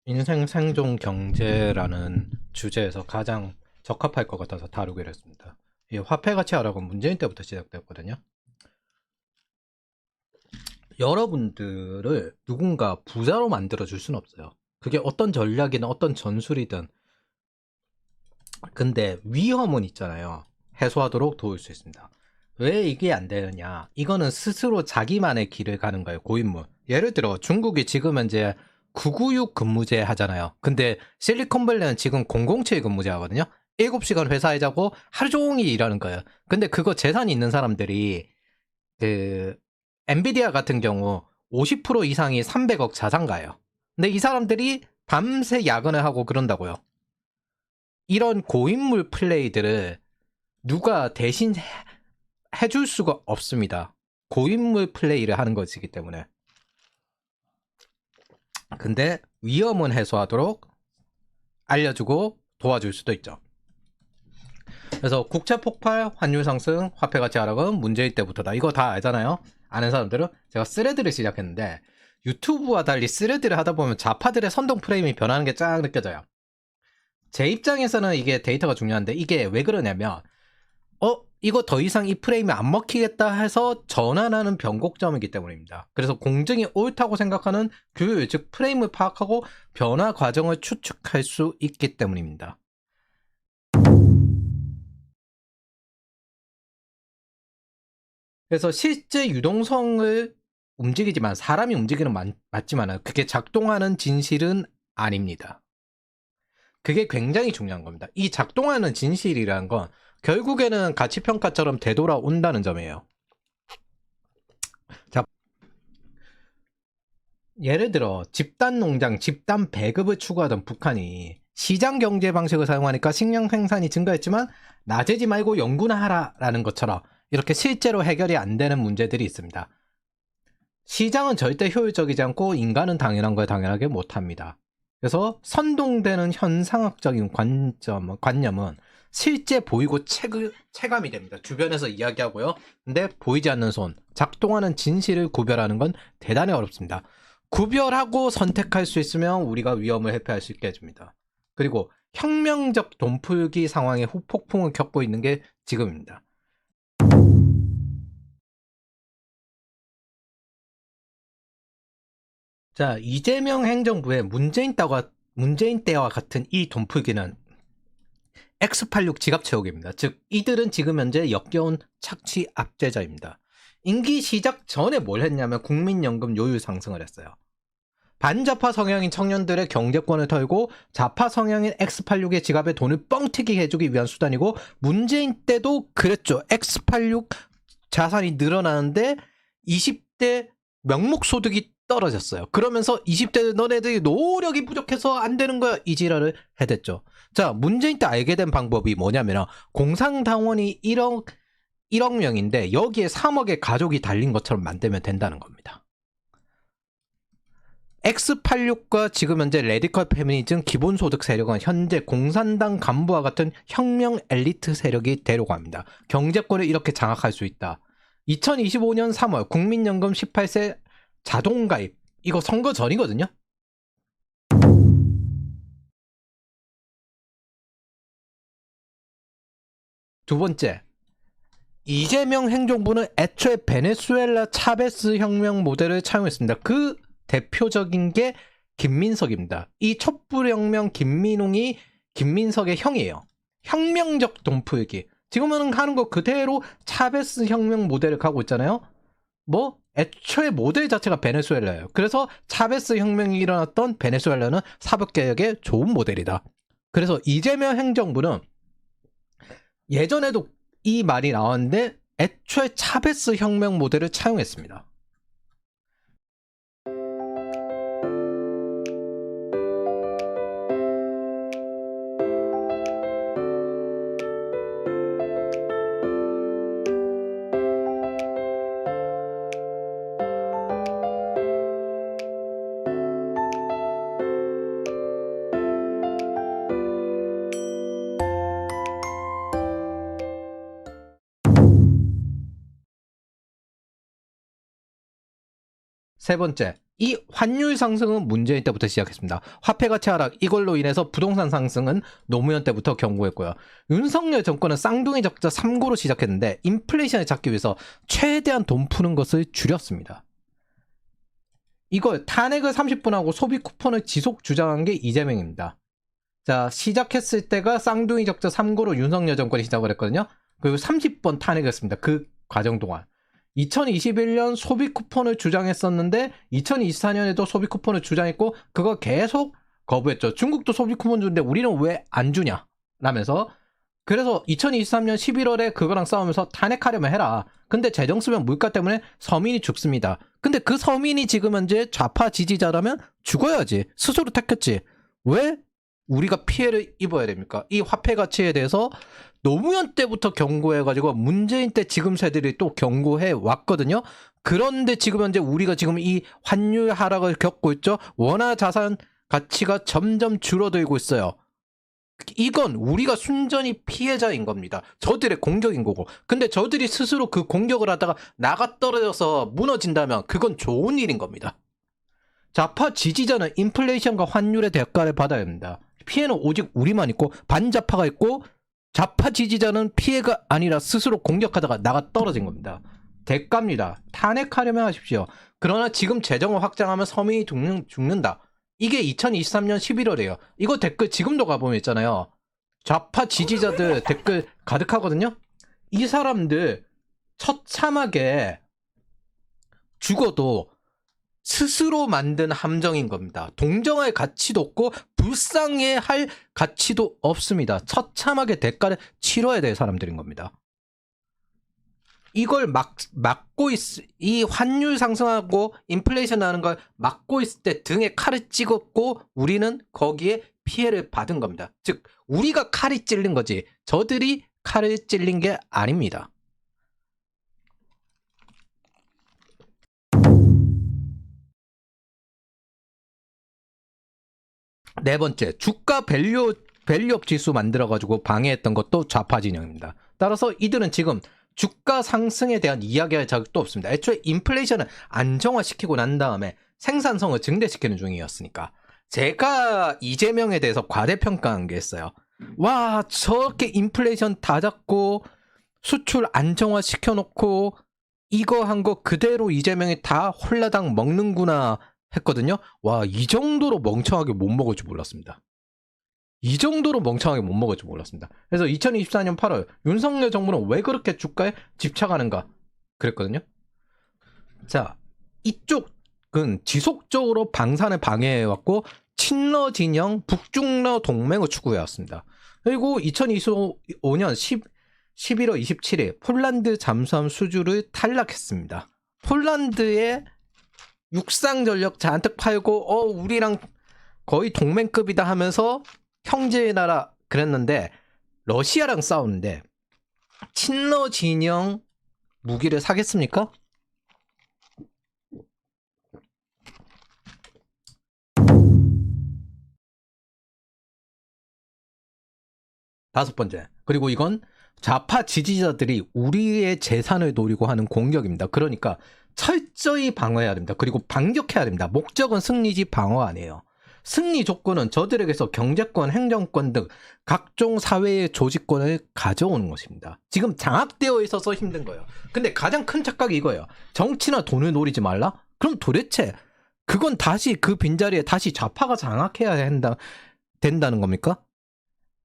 인생 생존 경제라는 주제에서 가장 적합할 것 같아서 다루기로 했습니다. 이 화폐 가치 하락은 문재인 때부터 시작됐거든요. 여러분들을 누군가 부자로 만들어 줄 수는 없어요. 그게 어떤 전략이든 어떤 전술이든. 근데 위험은 있잖아요. 해소하도록 도울 수 있습니다. 왜 이게 안 되느냐? 이거는 스스로 자기만의 길을 가는 거예요. 고인물. 예를 들어 중국이 지금 현재 996 근무제 하잖아요. 근데 실리콘밸리는 지금 007 근무제 하거든요. 7시간 회사에 자고 하루 종일 일하는 거예요. 근데 그거 재산이 있는 사람들이 그 엔비디아 같은 경우 50% 이상이 300억 자산가예요. 근데 이 사람들이 밤새 야근을 하고 그런다고요. 이런 고인물 플레이들을 누가 대신 해줄 수가 없습니다. 고인물 플레이를 하는 것이기 때문에. 근데 위험은 해소하도록 알려주고 도와줄 수도 있죠. 그래서 국채 폭발, 환율 상승, 화폐 가치 하락은 문재인 때부터다. 이거 다 알잖아요. 아는 사람들은. 제가 스레드를 시작했는데 유튜브와 달리 스레드를 하다 보면 좌파들의 선동 프레임이 변하는 게 쫙 느껴져요. 제 입장에서는 이게 데이터가 중요한데 이게 왜 그러냐면 이거 더 이상 이 프레임이 안 먹히겠다 해서 전환하는 변곡점이기 때문입니다. 그래서 공정이 옳다고 생각하는 규율, 즉 프레임을 파악하고 변화 과정을 추측할 수 있기 때문입니다. 그래서 실제 유동성을 움직이지만 사람이 움직이는 맞지만 그게 작동하는 진실은 아닙니다. 그게 굉장히 중요한 겁니다. 이 작동하는 진실이라는 건 결국에는 가치평가처럼 되돌아온다는 점이에요. 자, 예를 들어 집단 농장, 집단 배급을 추구하던 북한이 시장 경제 방식을 사용하니까 식량 생산이 증가했지만 나대지 말고 연구나 하라라는 것처럼 이렇게 실제로 해결이 안 되는 문제들이 있습니다. 시장은 절대 효율적이지 않고 인간은 당연한 걸 당연하게 못합니다. 그래서 선동되는 현상학적인 관념은 실제 보이고 체감이 됩니다. 주변에서 이야기하고요. 근데 보이지 않는 손, 작동하는 진실을 구별하는 건 대단히 어렵습니다. 구별하고 선택할 수 있으면 우리가 위험을 회피할 수 있게 해줍니다. 그리고 혁명적 돈풀기 상황에 후폭풍을 겪고 있는 게 지금입니다. 자, 이재명 행정부의 문재인 때와 같은 이 돈풀기는 X86 지갑 채우기입니다. 즉, 이들은 지금 현재 역겨운 착취 압제자입니다. 임기 시작 전에 뭘 했냐면 국민연금 요율 상승을 했어요. 반자파 성향인 청년들의 경제권을 털고 자파 성향인 X86의 지갑에 돈을 뻥튀기 해주기 위한 수단이고 문재인 때도 그랬죠. X86 자산이 늘어나는데 20대 명목소득이 떨어졌어요. 그러면서 20대 너네들이 노력이 부족해서 안 되는 거야 이 지랄을 해댔죠. 자, 문재인 때 알게 된 방법이 뭐냐면 공상당원이 1억 명인데 여기에 3억의 가족이 달린 것처럼 만들면 된다는 겁니다. X86과 지금 현재 레디컬 페미니즘 기본소득 세력은 현재 공산당 간부와 같은 혁명 엘리트 세력이 되려고 합니다. 경제권을 이렇게 장악할 수 있다. 2025년 3월 국민연금 18세 자동가입. 이거 선거 전이거든요. 두 번째, 이재명 행정부는 애초에 베네수엘라 차베스 혁명 모델을 차용했습니다. 그 대표적인 게 김민석입니다. 이 촛불혁명 김민웅이 김민석의 형이에요. 혁명적 돈풀기. 지금은 하는 거 그대로 차베스 혁명 모델을 가고 있잖아요. 뭐 애초에 모델 자체가 베네수엘라예요. 그래서 차베스 혁명이 일어났던 베네수엘라는 사법개혁의 좋은 모델이다. 그래서 이재명 행정부는 예전에도 이 말이 나왔는데 애초에 차베스 혁명 모델을 차용했습니다. 세 번째, 이 환율 상승은 문재인 때부터 시작했습니다. 화폐 가치 하락, 이걸로 인해서 부동산 상승은 노무현 때부터 경고했고요. 윤석열 정권은 쌍둥이 적자 3고로 시작했는데 인플레이션을 잡기 위해서 최대한 돈 푸는 것을 줄였습니다. 이걸 탄핵을 30분 하고 소비 쿠폰을 지속 주장한 게 이재명입니다. 자, 시작했을 때가 쌍둥이 적자 3고로 윤석열 정권이 시작을 했거든요. 그리고 30번 탄핵했습니다. 그 과정 동안. 2021년 소비 쿠폰을 주장했었는데 2024년에도 소비 쿠폰을 주장했고 그거 계속 거부했죠. 중국도 소비 쿠폰 주는데 우리는 왜 안 주냐 라면서. 그래서 2023년 11월에 그거랑 싸우면서 탄핵하려면 해라. 근데 재정 쓰면 물가 때문에 서민이 죽습니다. 근데 그 서민이 지금 현재 좌파 지지자라면 죽어야지. 스스로 택했지. 왜 우리가 피해를 입어야 됩니까? 이 화폐 가치에 대해서 노무현 때부터 경고해가지고 문재인 때 지금 세들이 또 경고해 왔거든요. 그런데 지금 현재 우리가 지금 이 환율 하락을 겪고 있죠. 원화 자산 가치가 점점 줄어들고 있어요. 이건 우리가 순전히 피해자인 겁니다. 저들의 공격인 거고. 근데 저들이 스스로 그 공격을 하다가 나가 떨어져서 무너진다면 그건 좋은 일인 겁니다. 좌파 지지자는 인플레이션과 환율의 대가를 받아야 합니다. 피해는 오직 우리만 있고 반좌파가 있고 좌파 지지자는 피해가 아니라 스스로 공격하다가 나가 떨어진 겁니다. 대가입니다. 탄핵하려면 하십시오. 그러나 지금 재정을 확장하면 서민이 죽는다. 이게 2023년 11월이에요. 이거 댓글 지금도 가보면 있잖아요. 좌파 지지자들 댓글 가득하거든요. 이 사람들 처참하게 죽어도 스스로 만든 함정인 겁니다. 동정할 가치도 없고 불쌍해할 가치도 없습니다. 처참하게 대가를 치러야 될 사람들인 겁니다. 이걸 막고 이 환율 상승하고 인플레이션 나는 걸 막고 있을 때 등에 칼을 찍었고 우리는 거기에 피해를 받은 겁니다. 즉 우리가 칼이 찔린 거지 저들이 칼을 찔린 게 아닙니다. 네 번째, 주가 밸류업 지수 만들어가지고 방해했던 것도 좌파 진영입니다. 따라서 이들은 지금 주가 상승에 대한 이야기할 자격도 없습니다. 애초에 인플레이션을 안정화시키고 난 다음에 생산성을 증대시키는 중이었으니까. 제가 이재명에 대해서 과대평가한 게 있어요. 와, 저렇게 인플레이션 다 잡고 수출 안정화시켜놓고 이거 한 거 그대로 이재명이 다 홀라당 먹는구나 했거든요. 와, 이 정도로 멍청하게 못 먹을 줄 몰랐습니다. 이 정도로 멍청하게 못 먹을 줄 몰랐습니다. 그래서 2024년 8월 윤석열 정부는 왜 그렇게 주가에 집착하는가 그랬거든요. 자, 이쪽은 지속적으로 방산을 방해해왔고 친러 진영 북중러 동맹을 추구해왔습니다. 그리고 2025년 11월 27일 폴란드 잠수함 수주를 탈락했습니다. 폴란드에 육상 전력 잔뜩 팔고 우리랑 거의 동맹급이다 하면서 형제의 나라 그랬는데 러시아랑 싸우는데 친러 진영 무기를 사겠습니까? 다섯 번째, 그리고 이건 좌파 지지자들이 우리의 재산을 노리고 하는 공격입니다. 그러니까 철저히 방어해야 됩니다. 그리고 반격해야 됩니다. 목적은 승리지 방어 아니에요. 승리 조건은 저들에게서 경제권, 행정권 등 각종 사회의 조직권을 가져오는 것입니다. 지금 장악되어 있어서 힘든 거예요. 근데 가장 큰 착각이 이거예요. 정치나 돈을 노리지 말라? 그럼 도대체 그건 다시 그 빈자리에 다시 좌파가 장악해야 된다는 겁니까?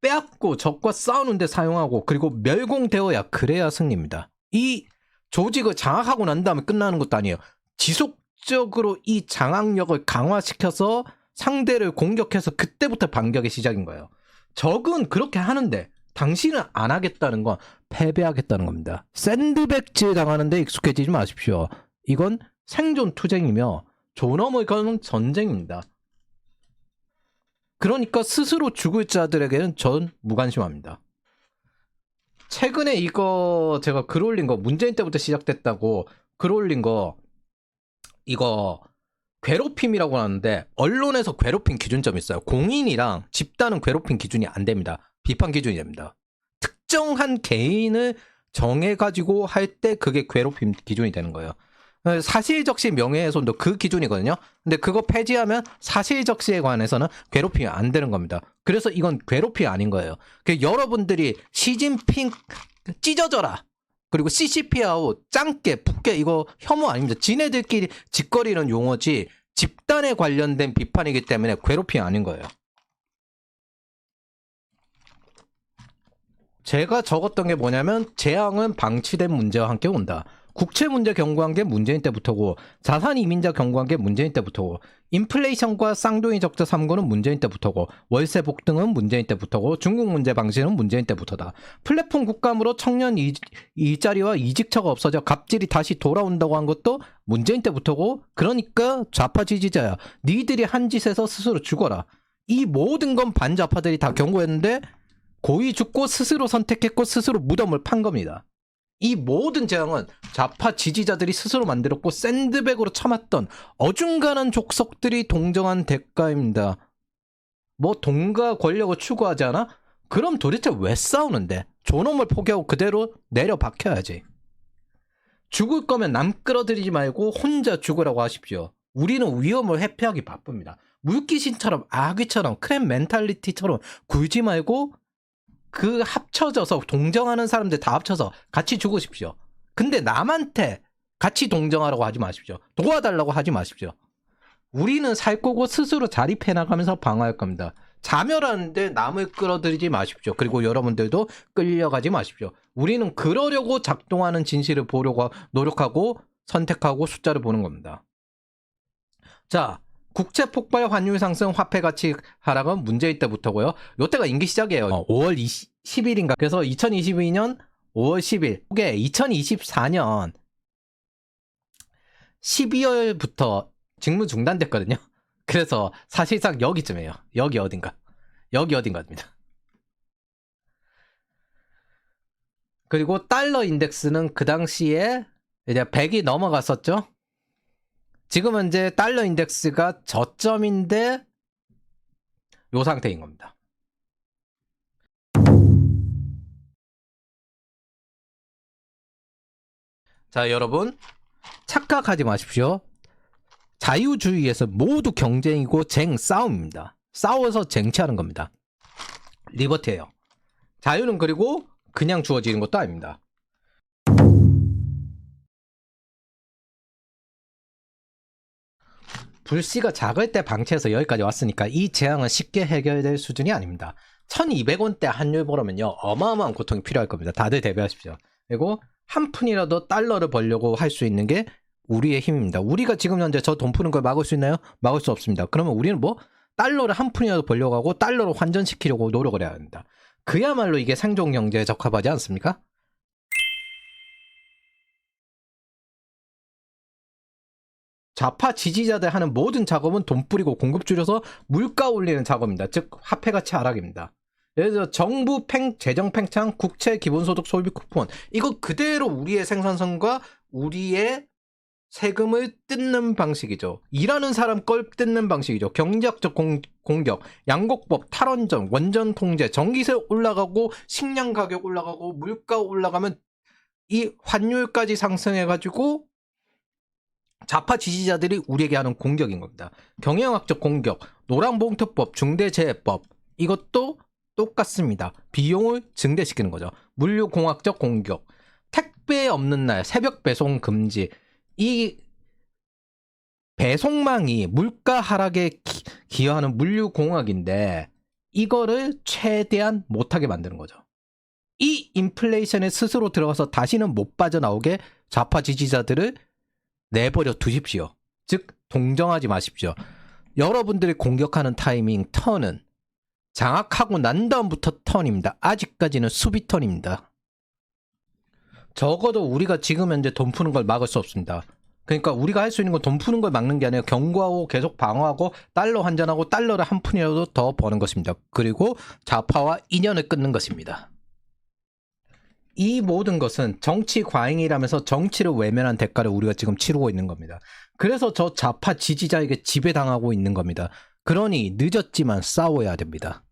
빼앗고 적과 싸우는데 사용하고 그리고 멸공되어야 그래야 승리입니다. 이 조직을 장악하고 난 다음에 끝나는 것도 아니에요. 지속적으로 이 장악력을 강화시켜서 상대를 공격해서 그때부터 반격의 시작인 거예요. 적은 그렇게 하는데 당신은 안 하겠다는 건 패배하겠다는 겁니다. 샌드백질 당하는데 익숙해지지 마십시오. 이건 생존 투쟁이며 존엄을 거는 전쟁입니다. 그러니까 스스로 죽을 자들에게는 전 무관심합니다. 최근에 이거 제가 글 올린 거 문재인 때부터 시작됐다고 글 올린 거 이거 괴롭힘이라고 하는데 언론에서 괴롭힘 기준점이 있어요. 공인이랑 집단은 괴롭힘 기준이 안 됩니다. 비판 기준이 됩니다. 특정한 개인을 정해가지고 할 때 그게 괴롭힘 기준이 되는 거예요. 사실적시 명예훼손도 그 기준이거든요. 근데 그거 폐지하면 사실적시에 관해서는 괴롭히면 안 되는 겁니다. 그래서 이건 괴롭힘이 아닌 거예요. 여러분들이 시진핑 찢어져라, 그리고 CCP하고 짱깨, 북깨 이거 혐오 아닙니다. 지네들끼리 짓거리는 용어지 집단에 관련된 비판이기 때문에 괴롭힘이 아닌 거예요. 제가 적었던 게 뭐냐면 재앙은 방치된 문제와 함께 온다. 국채 문제 경고한 게 문재인 때부터고, 자산 이민자 경고한 게 문재인 때부터고, 인플레이션과 쌍둥이 적자 3고는 문재인 때부터고, 월세 폭등은 문재인 때부터고, 중국 문제 방식은 문재인 때부터다. 플랫폼 국감으로 청년 일자리와 이직처가 없어져 갑질이 다시 돌아온다고 한 것도 문재인 때부터고, 그러니까 좌파 지지자야, 니들이 한 짓에서 스스로 죽어라. 이 모든 건 반좌파들이 다 경고했는데 고이 죽고 스스로 선택했고 스스로 무덤을 판 겁니다. 이 모든 재앙은 좌파 지지자들이 스스로 만들었고 샌드백으로 참았던 어중간한 족속들이 동정한 대가입니다. 뭐 돈과 권력을 추구하지 않아? 그럼 도대체 왜 싸우는데? 존엄을 포기하고 그대로 내려 박혀야지. 죽을 거면 남 끌어들이지 말고 혼자 죽으라고 하십시오. 우리는 위험을 회피하기 바쁩니다. 물귀신처럼 아귀처럼 크랩 멘탈리티처럼 굴지 말고 그 합쳐져서 동정하는 사람들 다 합쳐서 같이 죽으십시오. 근데 남한테 같이 동정하라고 하지 마십시오. 도와달라고 하지 마십시오. 우리는 살 거고 스스로 자립해 나가면서 방어할 겁니다. 자멸하는데 남을 끌어들이지 마십시오. 그리고 여러분들도 끌려가지 마십시오. 우리는 그러려고 작동하는 진실을 보려고 노력하고 선택하고 숫자를 보는 겁니다. 자, 국채 폭발, 환율 상승, 화폐 가치 하락은 문재인 때부터고요. 요때가 임기 시작이에요. 5월 10일인가. 그래서 2022년 5월 10일. 이게 2024년 12월부터 직무 중단됐거든요. 그래서 사실상 여기쯤이에요. 여기 어딘가입니다. 그리고 달러 인덱스는 그 당시에 이제 100이 넘어갔었죠. 지금 현재 달러 인덱스가 저점인데 요 상태인 겁니다. 자, 여러분 착각하지 마십시오. 자유주의에서 모두 경쟁이고 싸움입니다. 싸워서 쟁취하는 겁니다. 리버티예요. 자유는 그리고 그냥 주어지는 것도 아닙니다. 불씨가 작을 때 방치해서 여기까지 왔으니까 이 재앙은 쉽게 해결될 수준이 아닙니다. 1200원대 환율 보려면요 어마어마한 고통이 필요할 겁니다. 다들 대비하십시오. 그리고 한 푼이라도 달러를 벌려고 할 수 있는 게 우리의 힘입니다. 우리가 지금 현재 저 돈 푸는 걸 막을 수 있나요? 막을 수 없습니다. 그러면 우리는 뭐 달러를 한 푼이라도 벌려고 하고 달러로 환전시키려고 노력을 해야 합니다. 그야말로 이게 생존 경제에 적합하지 않습니까? 좌파 지지자들 하는 모든 작업은 돈 뿌리고 공급 줄여서 물가 올리는 작업입니다. 즉 화폐 가치 하락입니다. 예를 들어 정부 재정 팽창, 국채 기본소득 소비 쿠폰, 이거 그대로 우리의 생산성과 우리의 세금을 뜯는 방식이죠. 일하는 사람 걸 뜯는 방식이죠. 경제학적 공격, 양곡법, 탈원전, 원전 통제, 전기세 올라가고 식량 가격 올라가고 물가 올라가면 이 환율까지 상승해가지고 좌파 지지자들이 우리에게 하는 공격인 겁니다. 경영학적 공격, 노란봉투법, 중대재해법, 이것도 똑같습니다. 비용을 증대시키는 거죠. 물류공학적 공격, 택배 없는 날 새벽 배송 금지, 이 배송망이 물가 하락에 기여하는 물류공학인데 이거를 최대한 못하게 만드는 거죠. 이 인플레이션에 스스로 들어가서 다시는 못 빠져나오게 좌파 지지자들을 내버려 두십시오. 즉 동정하지 마십시오. 여러분들이 공격하는 타이밍 턴은 장악하고 난 다음부터 턴입니다. 아직까지는 수비 턴입니다. 적어도 우리가 지금 현재 돈 푸는 걸 막을 수 없습니다. 그러니까 우리가 할 수 있는 건 돈 푸는 걸 막는 게 아니라 경고하고 계속 방어하고 달러 환전하고 달러를 한 푼이라도 더 버는 것입니다. 그리고 좌파와 인연을 끊는 것입니다. 이 모든 것은 정치 과잉이라면서 정치를 외면한 대가를 우리가 지금 치르고 있는 겁니다. 그래서 저 좌파 지지자에게 지배당하고 있는 겁니다. 그러니 늦었지만 싸워야 됩니다.